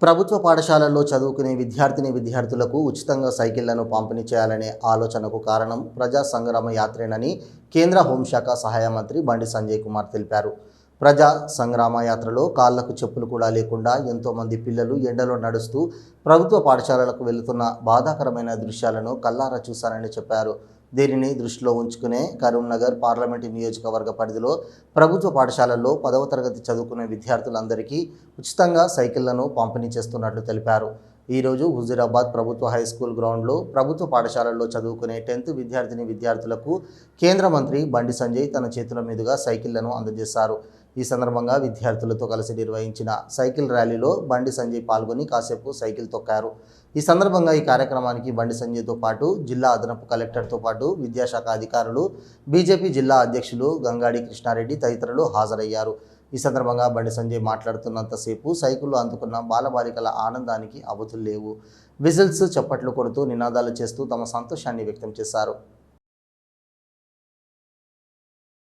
ప్రభుత్వ పాఠశాలల్లో చదువుకునే విద్యార్థులకు ఉచితంగా సైకిళ్లను పంపిణీ చేయాలనే ఆలోచనకు కారణం ప్రజా సంగ్రామ యాత్రేనని కేంద్ర హోంశాఖ సహాయ మంత్రి బండి సంజయ్ కుమార్ తెలిపారు. ప్రజా సంగ్రామ యాత్రలో కాళ్లకు చెప్పులు కూడా లేకుండా ఎంతోమంది పిల్లలు ఎండలో నడుస్తూ ప్రభుత్వ పాఠశాలలకు వెళుతున్న బాధాకరమైన దృశ్యాలను కల్లారా చూశారని చెప్పారు. దీనిని దృష్టిలో ఉంచుకునే కరీంనగర్ పార్లమెంటు నియోజకవర్గ పరిధిలో ప్రభుత్వ పాఠశాలల్లో 10వ తరగతి చదువుకునే విద్యార్థులందరికీ ఉచితంగా సైకిళ్లను పంపిణీ చేస్తున్నట్లు తెలిపారు. ఈరోజు హుజూరాబాద్ ప్రభుత్వ హైస్కూల్ గ్రౌండ్లో ప్రభుత్వ పాఠశాలల్లో చదువుకునే 10th విద్యార్థులకు కేంద్ర మంత్రి బండి సంజయ్ తన చేతుల మీదుగా సైకిళ్లను అందజేశారు. ఈ సందర్భంగా విద్యార్థులతో కలిసి నిర్వహించిన సైకిల్ ర్యాలీలో బండి సంజయ్ పాల్గొని కాసేపు సైకిల్ తొక్కారు. ఈ సందర్భంగా ఈ కార్యక్రమానికి బండి సంజయ్తో పాటు జిల్లా అదనపు కలెక్టర్తో పాటు విద్యాశాఖ అధికారులు, బీజేపీ జిల్లా అధ్యక్షులు గంగాడి కృష్ణారెడ్డి తదితరులు హాజరయ్యారు. ఈ సందర్భంగా బండి సంజయ్ మాట్లాడుతున్నంతసేపు సైకిళ్లు అందుకున్న బాలబాలికల ఆనందానికి అవధులు లేవు. విజిల్స్, చప్పట్లు కొడుతూ నినాదాలు చేస్తూ తమ సంతోషాన్ని వ్యక్తం చేశారు.